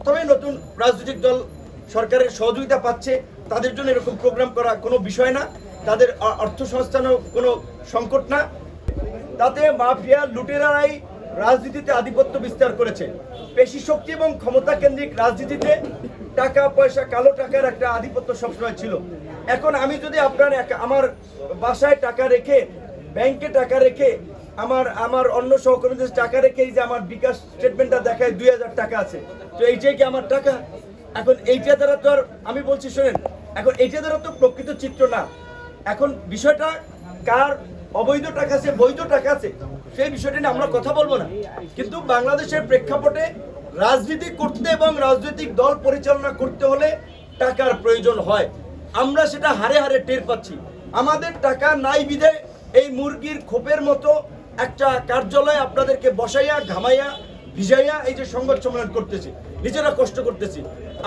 তবে নতুন রাজনৈতিক দল সরকারের সহযোগিতা পাচ্ছে, তাদের জন্য এরকম প্রোগ্রাম করা কোনো বিষয় না, তাদের অর্থ সংস্থানও কোনো সংকট না। তাতে মাফিয়া লুটেরারাই রাজনীতিতে আধিপত্য বিস্তার করেছে। পেশি শক্তি এবং ক্ষমতা কেন্দ্রিক রাজনীতিতে টাকা পয়সা, কালো টাকার একটা আধিপত্য সবসময় ছিল। এখন আমি যদি আমার বাসায় টাকা রেখে, ব্যাংকে টাকা রেখে, আমার অন্য সহকর্মীদের টাকা রেখে, এই যে আমার বিকাশ স্টেটমেন্টটা দেখায় 2000 টাকা আছে, তো এইটাই কি আমার টাকা? এখন এইটা দ্বারা তো আর, আমি বলছি শোনেন, এখন এইটা দ্বারা তো প্রকৃত চিত্র না। এখন বিষয়টা কার অবৈধ টাকা আছে, বৈধ টাকা আছে, সেই বিষয়টা নিয়ে আমরা কথা বলবো না। কিন্তু বাংলাদেশের প্রেক্ষাপটে রাজনীতি করতে এবং রাজনৈতিক দল পরিচালনা করতে হলে টাকার প্রয়োজন হয়। আমরা সেটা হারে হারে টের পাচ্ছি। আমাদের টাকা নাই বিধে এই মুরগির খোপের মতো একটা কার্যালয় আপনাদেরকে বসাইয়া, ঘামাইয়া, ভিজাইয়া এই যে সংবাদ সম্মেলন করতেছি, নিজেরা কষ্ট করতেছি।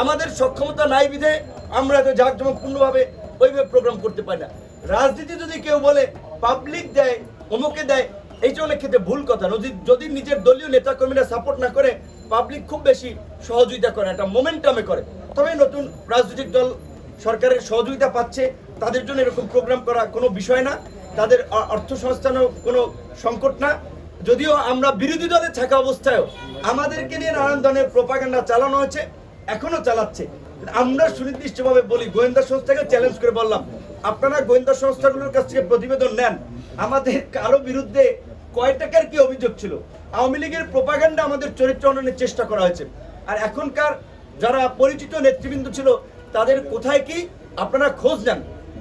আমাদের সক্ষমতা নাই বিধে আমরা তো জাঁকজমকপূর্ণভাবে ওইভাবে প্রোগ্রাম করতে পারি না। রাজনীতি যদি কেউ বলে পাবলিক দেয়, অমুকে দেয়, এইটা অনেক ক্ষেত্রে ভুল কথা। যদি নিজের দলীয় নেতাকর্মীরা সাপোর্ট না করে, পাবলিক খুব বেশি সহযোগিতা করে, একটা মোমেন্টামে করে। তবে নতুন রাজনৈতিক দল সরকারের সহযোগিতা পাচ্ছে, তাদের জন্য এরকম প্রোগ্রাম করা কোনো বিষয় না, তাদের অর্থ সংস্থানও কোনো সংকট না। যদিও আমরা বিরোধী দলে থাকা অবস্থায়ও আমাদেরকে নিয়ে নানান ধরনের প্রোপাগান্ডা চালানো হয়েছে, এখনো চালাচ্ছে। আমরা সুনির্দিষ্টভাবে বলি, গোয়েন্দা সংস্থাকে চ্যালেঞ্জ করে বললাম, আপনারা গোয়েন্দা সংস্থাগুলোর কাছ থেকে প্রতিবেদন নেন, আমাদের কারো বিরুদ্ধে কয় টাকার কি অভিযোগ ছিল। আওয়ামী লীগের প্রোপাগান্ডা আমাদের চরিত্র উন্নয়নের চেষ্টা করা হয়েছে। আর এখনকার যারা পরিচিত নেতৃবৃন্দ ছিল, তাদের কোথায় কি আপনারা খোঁজ নেন।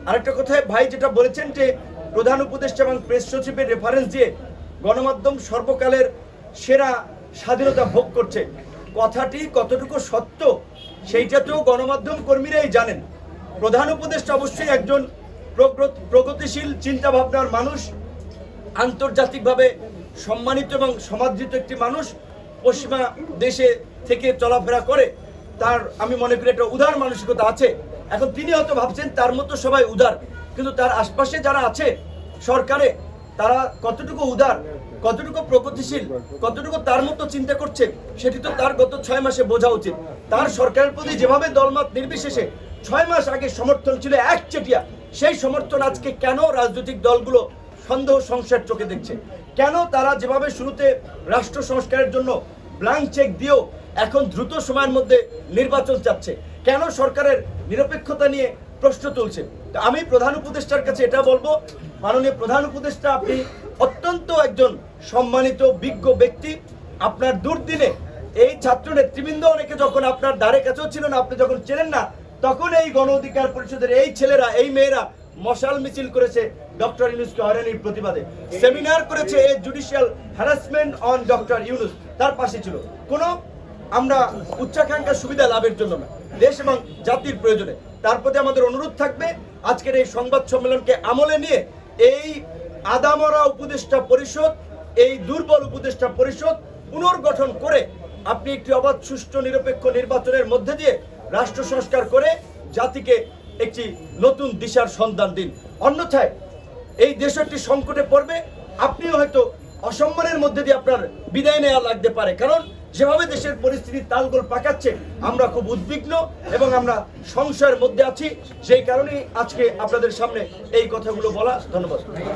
আরেকটা কথায় ভাই যেটা বলেছেন যে প্রধান উপদেষ্টা এবং প্রেস সচিবের রেফারেন্স দিয়ে গণমাধ্যম সর্বকালের সেরা স্বাধীনতা ভোগ করছে, কথাটি কতটুকু সত্য সেইটা তো গণমাধ্যম কর্মীরাই জানেন। প্রধান উপদেষ্টা অবশ্যই একজন প্রগতিশীল চিন্তা ভাবনার মানুষ, আন্তর্জাতিকভাবে সম্মানিত এবং সমাদৃত একটি মানুষ, পশ্চিমা দেশে থেকে চলাফেরা করে, তার আমি মনে করি একটা উদার মানসিকতা আছে। এখন তিনি হয়তো ভাবছেন তার মতো সবাই উদার, কিন্তু তার আশপাশে যারা আছে সরকারে, তারা কতটুকু উদার, কতটুকু প্রগতিশীল, কতটুকু তার মতো চিন্তা করছে, সেটি তো তার গত 6 মাসে বোঝা উচিত। তার সরকারের প্রতি যেভাবে দলমত নির্বিশেষে 6 মাস আগে সমর্থন ছিল একচেটিয়া, সেই সমর্থন আজকে কেন রাজনৈতিক দলগুলো সন্দেহ সংশয়ের চোখে দেখছে? কেন তারা যেভাবে শুরুতে রাষ্ট্র সংস্কারের জন্য ব্ল্যাঙ্ক চেক দিয়েও এখন দ্রুত সময়ের মধ্যে নির্বাচন চাচ্ছে? কেন সরকারের নিরপেক্ষতা নিয়ে প্রশ্ন তুলছে? তো আমি প্রধান উপদেষ্টার কাছে এটা বলবো, মাননীয় প্রধান উপদেষ্টা, আপনি অত্যন্ত একজন সম্মানিত বিজ্ঞ ব্যক্তি। আপনার দুর্দিনে এই ছাত্র নেতৃবৃন্দ অনেকে যখন আপনার দ্বারে কাছেও ছিল না, আপনি যখন ছিলেন না, তখন এই গণ অধিকার পরিষদের এই ছেলেরা, এই মেয়েরা মশাল মিছিল করেছে ডক্টর ইউনূসকে হয়রানির প্রতিবাদে, সেমিনার করেছে এই judicial harassment on doctor Yunus, তার পাশে ছিল। কোনো আমরা উচ্চাকাঙ্ক্ষার সুবিধা লাভের জন্য না, দেশ এবং জাতির প্রয়োজনে। তার প্রতি আমাদের অনুরোধ থাকবে, আজকের এই সংবাদ সম্মেলনকে আমলে নিয়ে এই আদামরা উপদেষ্টা পরিষদ, এই দুর্বল উপদেষ্টা পরিষদ পুনর্গঠন করে আপনি একটি অবাধ, সুষ্ঠু, নিরপেক্ষ নির্বাচনের মধ্যে দিয়ে রাষ্ট্র সংস্কার করে জাতিকে একটি নতুন দিশার সন্ধান দিন। অন্যথায় এই দেশ একটি সংকটে পড়বে, আপনিও হয়তো অসম্মানের মধ্যে দিয়ে আপনার বিদায় নেওয়া লাগতে পারে। কারণ যেভাবে দেশের পরিস্থিতি তালগোল পাকাচ্ছে, আমরা খুব উদ্বিগ্ন এবং আমরা সংশয়ের মধ্যে আছি। সেই কারণেই আজকে আপনাদের সামনে এই কথাগুলো বলা। ধন্যবাদ।